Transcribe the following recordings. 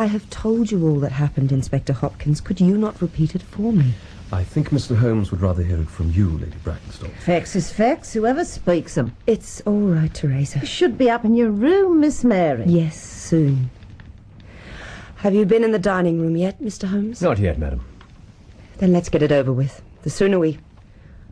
I have told you all that happened, Inspector Hopkins. Could you not repeat it for me? I think Mr. Holmes would rather hear it from you, Lady Brackenstall. Facts is facts, whoever speaks them. It's all right, Teresa. You should be up in your room, Miss Mary. Yes, soon. Have you been in the dining room yet, Mr. Holmes? Not yet, madam. Then let's get it over with. The sooner we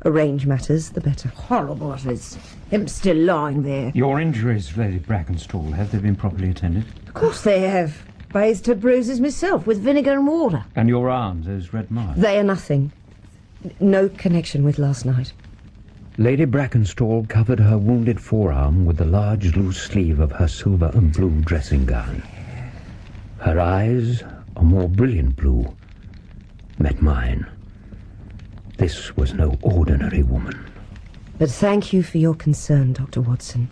arrange matters, the better. Horrible it is. Him still lying there. Your injuries, Lady Brackenstall, have they been properly attended? Of course they have. Bathed her bruises myself with vinegar and water. And your arms, those red marks? They are nothing. No connection with last night. Lady Brackenstall covered her wounded forearm with the large loose sleeve of her silver and blue dressing gown. Her eyes, a more brilliant blue, met mine. This was no ordinary woman. But thank you for your concern, Dr. Watson.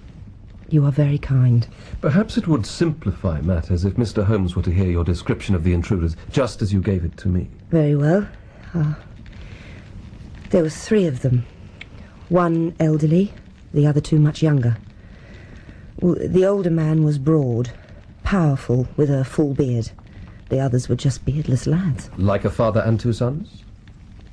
You are very kind. Perhaps it would simplify matters if Mr. Holmes were to hear your description of the intruders, just as you gave it to me. Very well. There were 3 of them. One elderly, the other 2 much younger. The older man was broad, powerful, with a full beard. The others were just beardless lads. Like a father and 2 sons?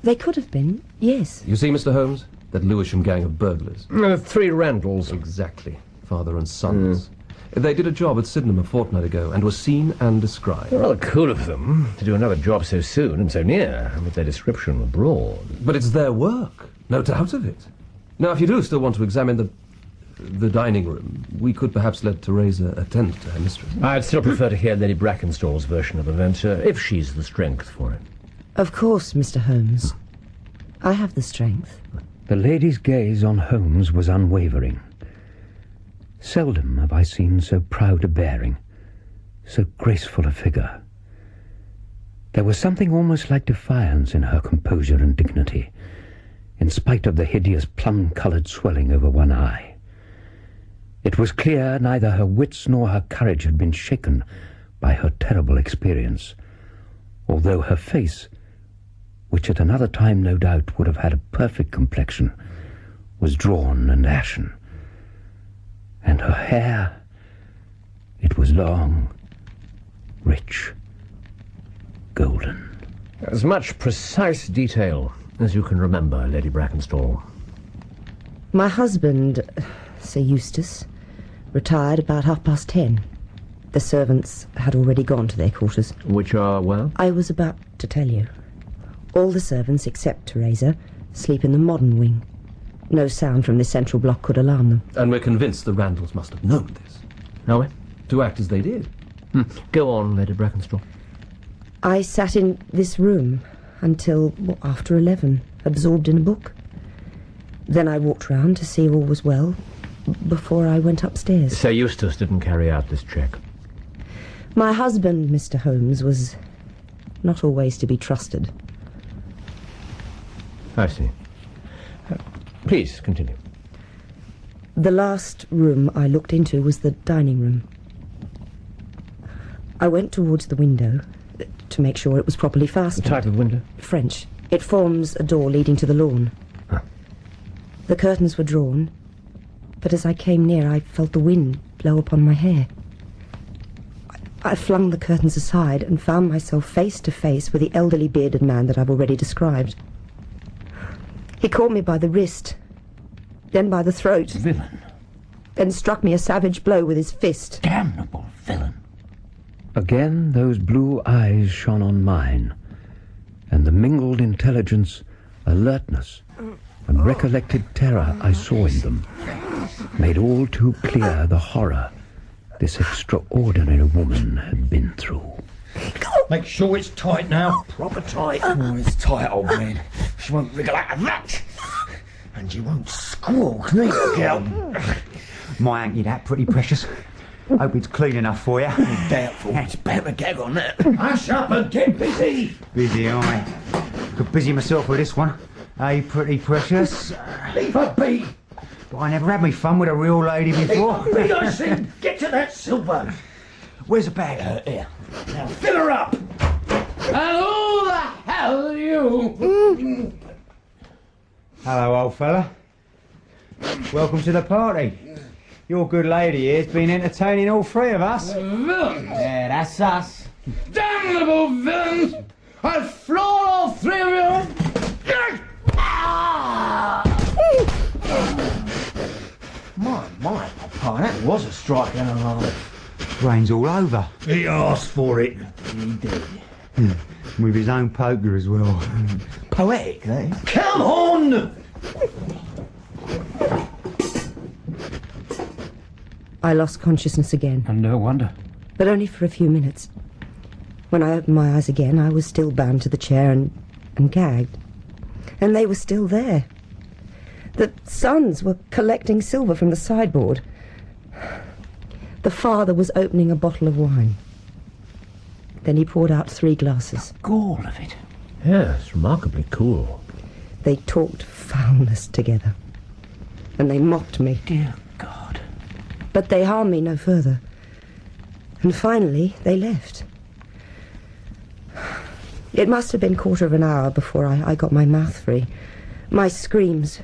They could have been, yes. You see, Mr. Holmes, that Lewisham gang of burglars. 3 Randalls. Exactly. Father and sons. They did a job at Sydenham a fortnight ago and were seen and described. Rather cool of them to do another job so soon and so near, with their description abroad. But it's their work, no doubt of it. Now, if you do still want to examine the dining room, we could perhaps let Teresa attend to her mistress. I'd still prefer to hear Lady Brackenstall's version of events, if she's the strength for it. Of course, Mr. Holmes. I have the strength. The lady's gaze on Holmes was unwavering. Seldom have I seen so proud a bearing, so graceful a figure. There was something almost like defiance in her composure and dignity, in spite of the hideous plum-coloured swelling over one eye. It was clear neither her wits nor her courage had been shaken by her terrible experience, although her face, which at another time no doubt would have had a perfect complexion, was drawn and ashen. And her hair, it was long, rich, golden. As much precise detail as you can remember, Lady Brackenstall. My husband, Sir Eustace, retired about 10:30. The servants had already gone to their quarters. Which are, well? I was about to tell you. All the servants, except Teresa, sleep in the modern wing. No sound from this central block could alarm them. And we're convinced the Randalls must have known this. Are we? To act as they did. Go on, Lady Brackenstall. I sat in this room until after 11, absorbed in a book. Then I walked round to see all was well before I went upstairs. Sir Eustace didn't carry out this check. My husband, Mr. Holmes, was not always to be trusted. I see. Please, continue. The last room I looked into was the dining room. I went towards the window to make sure it was properly fastened. The type of window? French. It forms a door leading to the lawn. Huh. The curtains were drawn, but as I came near, I felt the wind blow upon my hair. I flung the curtains aside and found myself face to face with the elderly bearded man that I've already described. He caught me by the wrist, then by the throat. Villain. Then struck me a savage blow with his fist. Damnable villain. Again those blue eyes shone on mine, and the mingled intelligence, alertness, and recollected terror I saw in them made all too clear the horror this extraordinary woman had been through. Make sure it's tight now. Proper tight. Oh, it's tight, old man. She won't wriggle out of that. And she won't squawk neither, girl. My hanky that, pretty precious. Hope it's clean enough for you. Doubtful. It's better gag on that. Hush up and get busy. Busy, aye. Could busy myself with this one. Hey, pretty precious. Leave her be. But I never had me fun with a real lady before. Leave her be, I said. Get to that silver. Where's the bag? Here. Now fill her up. And who the hell are you? Hello, old fella. Welcome to the party. Your good lady here's been entertaining all 3 of us. Villains. Yeah, that's us. damnable villains! I'll floor all three of you! My, Papa, that was a strike and a half. Brains all over. He asked for it. He did. With his own poker as well. Poetic, eh? Come on! I lost consciousness again, And no wonder. but only for a few minutes. When I opened my eyes again, I was still bound to the chair and gagged. And they were still there. The sons were collecting silver from the sideboard. The father was opening a bottle of wine. Then he poured out 3 glasses. Gall of it. Yes, remarkably cool. They talked foulness together. And they mocked me. Dear God. But they harmed me no further. And finally, they left. It must have been 1/4 of an hour before I got my mouth free. My screams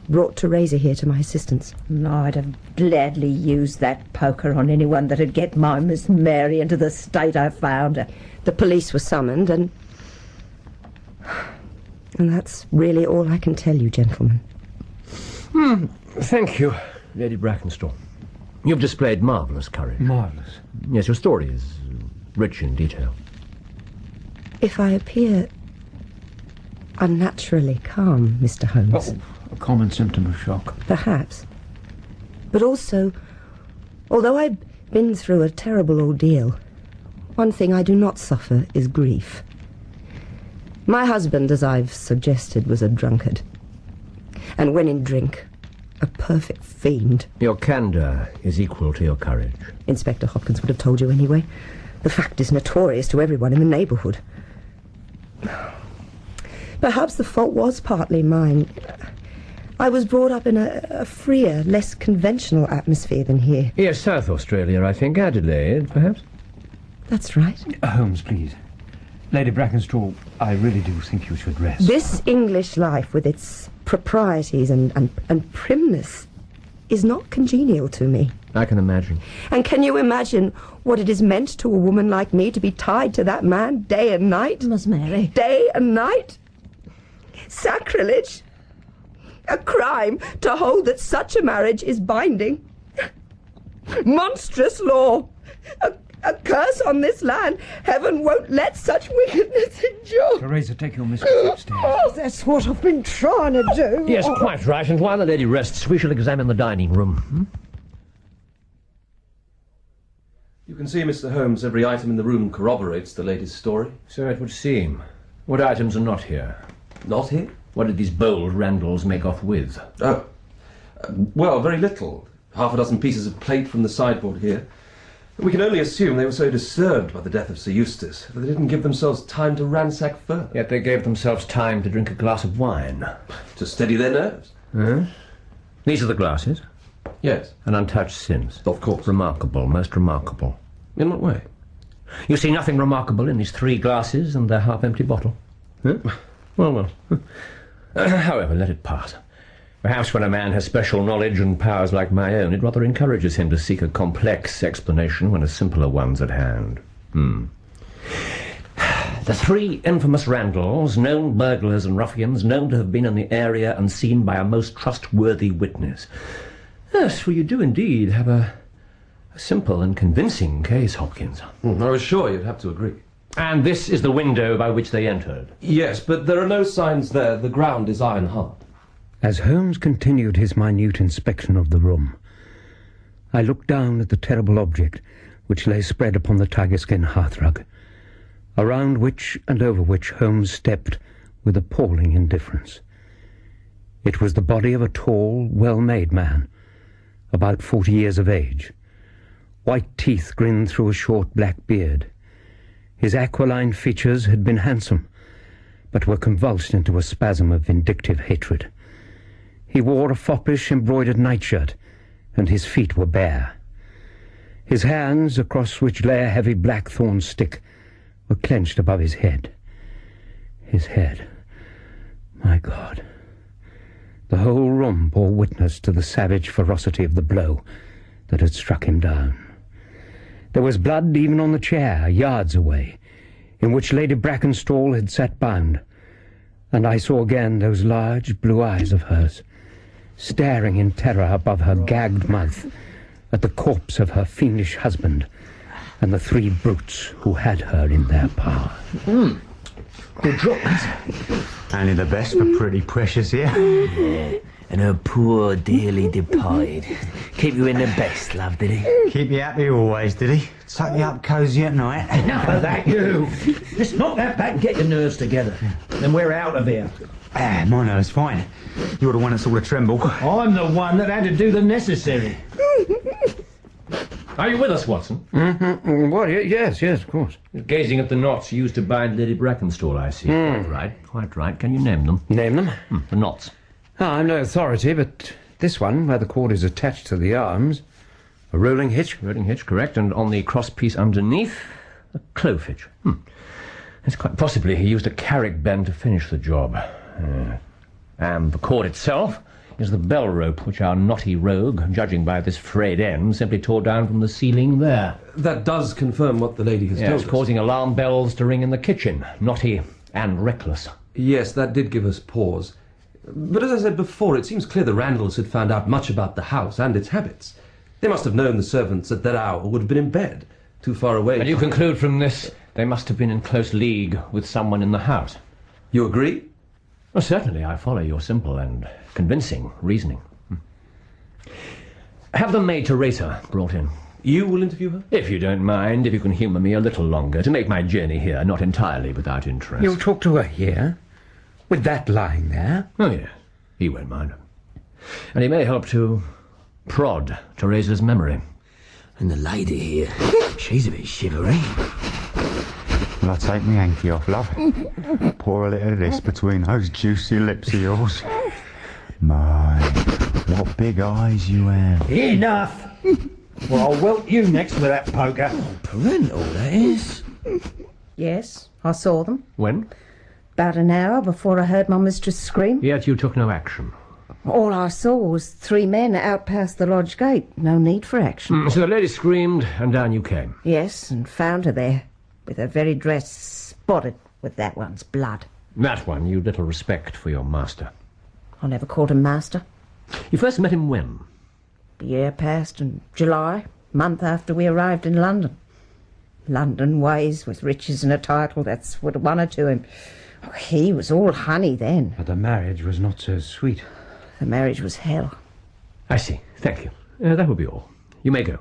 brought Teresa here to my assistance. I'd have gladly used that poker on anyone that'd get my Miss Mary into the state I found her. The police were summoned, and that's really all I can tell you, gentlemen. Thank you, Lady Brackenstall. You've displayed marvellous courage. Marvellous. Yes, your story is rich in detail. If I appear unnaturally calm, Mr. Holmes, Oh, a common symptom of shock. perhaps. But also, although I've been through a terrible ordeal, one thing I do not suffer is grief. My husband, as I've suggested, was a drunkard. And when in drink, a perfect fiend. Your candour is equal to your courage. Inspector Hopkins would have told you anyway. The fact is notorious to everyone in the neighbourhood. Perhaps the fault was partly mine. I was brought up in a freer, less conventional atmosphere than here. Yes, South Australia, I think. Adelaide, perhaps? That's right. Holmes, please. Lady Brackenstall, I really do think you should rest. This English life, with its proprieties and primness, is not congenial to me. I can imagine. And can you imagine what it is meant to a woman like me to be tied to that man day and night? Miss Mary. Day and night? Sacrilege? A crime to hold that such a marriage is binding? Monstrous law! A curse on this land. Heaven won't let such wickedness endure. Teresa, take your mistress upstairs. Oh, that's what I've been trying to do. Yes, quite right. And while the lady rests, we shall examine the dining room. You can see, Mr. Holmes, every item in the room corroborates the lady's story. So it would seem. What items are not here? Not here? What did these bold Randalls make off with? Oh. Well, very little. 6 pieces of plate from the sideboard here. We can only assume they were so disturbed by the death of Sir Eustace that they didn't give themselves time to ransack further. Yet they gave themselves time to drink a glass of wine. To steady their nerves. These are the glasses, Yes, and untouched since. of course. Remarkable, most remarkable. In what way? You see nothing remarkable in these 3 glasses and their half-empty bottle? Huh? Well. However, let it pass. Perhaps when a man has special knowledge and powers like my own, it rather encourages him to seek a complex explanation when a simpler one's at hand. The 3 infamous Randalls, known burglars and ruffians, known to have been in the area and seen by a most trustworthy witness. Yes, for you do indeed have a simple and convincing case, Hopkins. I was sure you'd have to agree. And this is the window by which they entered. Yes, but there are no signs there. The ground is iron hard. As Holmes continued his minute inspection of the room, I looked down at the terrible object which lay spread upon the tiger-skin hearthrug, around which and over which Holmes stepped with appalling indifference. It was the body of a tall, well-made man, about 40 years of age. White teeth grinned through a short black beard. His aquiline features had been handsome, but were convulsed into a spasm of vindictive hatred. He wore a foppish embroidered nightshirt, and his feet were bare. His hands, across which lay a heavy blackthorn stick, were clenched above his head. His head. My God. The whole room bore witness to the savage ferocity of the blow that had struck him down. There was blood even on the chair, yards away. in which Lady Brackenstall had sat bound, and I saw again those large blue eyes of hers, staring in terror above her gagged mouth at the corpse of her fiendish husband and the 3 brutes who had her in their power. Good drops. Only the best for pretty precious here. Yeah. And her poor dearly departed. Keep you in the best, love, did he? Keep you happy always, did he? Tuck you up cosy at night. Enough of that, you. Just knock that back and get your nerves together. Then we're out of here. Ah, my nerves fine. You're the one that sort of tremble. I'm the one that had to do the necessary. Are you with us, Watson? Well, yes, of course. Gazing at the knots used to bind Lady Brackenstall, I see. Quite right. Can you name them? Name them? The knots. I'm no authority, but this one, where the cord is attached to the arms, a rolling hitch. Rolling hitch, correct, and on the cross-piece underneath, a clove hitch. It's quite possibly he used a carrick bend to finish the job. And the cord itself is the bell rope which our knotty rogue, judging by this frayed end, simply tore down from the ceiling there. That does confirm what the lady has told us. Causing alarm bells to ring in the kitchen. Knotty and reckless. Yes, that did give us pause. But as I said before, it seems clear the Randalls had found out much about the house and its habits. They must have known the servants at that hour would have been in bed, too far away. And you conclude from this they must have been in close league with someone in the house? You agree? Well, certainly, I follow your simple and convincing reasoning. Have the maid Teresa brought in. You will interview her? If you don't mind, if you can humour me a little longer, to make my journey here not entirely without interest. You'll talk to her here? With that lying there? Oh, yes. He won't mind. And he may help to prod Teresa's memory. And the lady here, she's a bit shivery. Will I take me hanky off, love? Pour a little of this between those juicy lips of yours. My, what big eyes you have. Enough! Well, I'll welt you next with that poker. Parental, that is. Yes, I saw them. When? About an hour before I heard my mistress scream. Yet you took no action. All I saw was 3 men out past the lodge gate. No need for action. So the lady screamed, and down you came. Yes, and found her there, with her very dress spotted with that one's blood. That one, you little respect for your master. I never called him master. You first met him when? The year passed in July, month after we arrived in London. London ways with riches and a title, that's what won her to him. Oh, he was all honey then. But the marriage was not so sweet. The marriage was hell. I see. Thank you. That will be all. You may go.